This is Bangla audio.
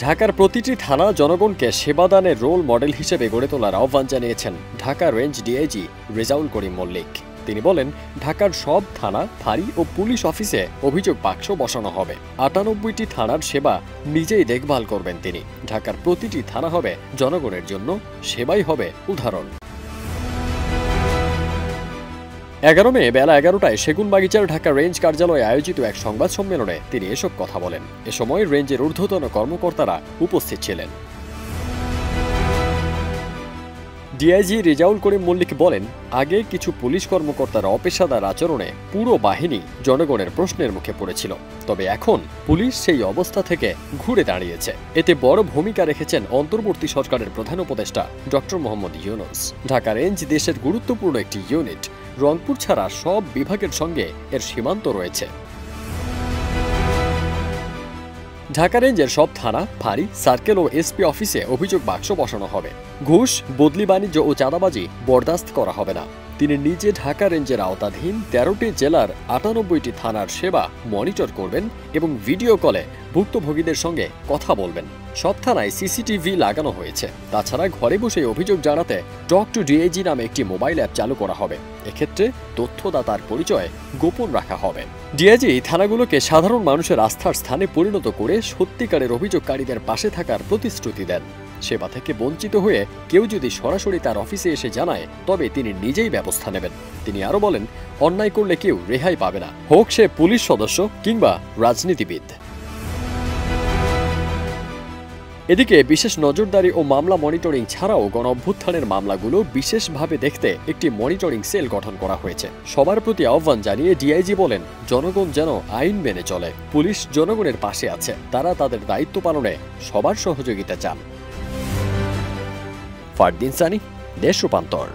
ঢাকার প্রতিটি থানা জনগণকে সেবাদানের রোল মডেল হিসেবে গড়ে তোলার আহ্বান জানিয়েছেন ঢাকা রেঞ্জ ডিআইজি রেজাউল করিম মল্লিক। তিনি বলেন, ঢাকার সব থানা, ফাঁড়ি ও পুলিশ অফিসে অভিযোগ বাক্স বসানো হবে। ৯৮টি থানার সেবা নিজেই দেখভাল করবেন তিনি। ঢাকার প্রতিটি থানা হবে জনগণের জন্য, সেবাই হবে উদাহরণ। ১১ মে বেলা ১১টায় সেগুনবাগিচার ঢাকা রেঞ্জ কার্যালয়ে আয়োজিত এক সংবাদ সম্মেলনে তিনি এসব কথা বলেন। এ সময় রেঞ্জের ঊর্ধ্বতন কর্মকর্তারা উপস্থিত ছিলেন। ডিআইজি রেজাউল করিম মল্লিক বলেন, আগে কিছু পুলিশ কর্মকর্তার অপেশাদার আচরণে পুরো বাহিনী জনগণের প্রশ্নের মুখে পড়েছিল। তবে এখন পুলিশ সেই অবস্থা থেকে ঘুরে দাঁড়িয়েছে। এতে বড় ভূমিকা রেখেছেন অন্তর্বর্তী সরকারের প্রধান উপদেষ্টা ডক্টর মোহাম্মদ ইউনূস। ঢাকা রেঞ্জ দেশের গুরুত্বপূর্ণ একটি ইউনিট। রংপুর ছাড়া সব বিভাগের সঙ্গে এর সীমান্ত রয়েছে। ঢাকা রেঞ্জের সব থানা, ফাঁড়ি, সার্কেল ও এসপি অফিসে অভিযোগ বাক্স বসানো হবে। ঘুষ, বদলি বাণিজ্য ও চাঁদাবাজি বরদাস্ত করা হবে না। তিনি নিজে ঢাকা রেঞ্জের আওতাধীন ১৩টি জেলার ৯৮টি থানার সেবা মনিটর করবেন এবং ভিডিও কলে ভুক্তভোগীদের সঙ্গে কথা বলবেন। সব থানায় সিসিটিভি লাগানো হয়েছে। তাছাড়া ঘরে বসে অভিযোগ জানাতে টক টু ডিআইজি নামে একটি মোবাইল অ্যাপ চালু করা হবে। এক্ষেত্রে তথ্যদাতার পরিচয় গোপন রাখা হবে। ডিআইজি থানাগুলোকে সাধারণ মানুষের আস্থার স্থানে পরিণত করে সত্যিকারের অভিযোগকারীদের পাশে থাকার প্রতিশ্রুতি দেন। সেবা থেকে বঞ্চিত হয়ে কেউ যদি সরাসরি তার অফিসে এসে জানায়, তবে তিনি নিজেই ব্যবস্থা নেবেন। তিনি আরও বলেন, অন্যায় করলে কেউ রেহাই পাবে না, হোক সে পুলিশ সদস্য কিংবা রাজনীতিবিদ। এদিকে বিশেষ নজরদারি ও মামলা মনিটরিং ছাড়াও গণঅভ্যুত্থানের মামলাগুলো বিশেষভাবে দেখতে একটি মনিটরিং সেল গঠন করা হয়েছে। সবার প্রতি আহ্বান জানিয়ে ডিআইজি বলেন, জনগণ যেন আইন মেনে চলে। পুলিশ জনগণের পাশে আছে, তারা তাদের দায়িত্ব পালনে সবার সহযোগিতা চান। ফারদিন সানি, দেশ রূপান্তর।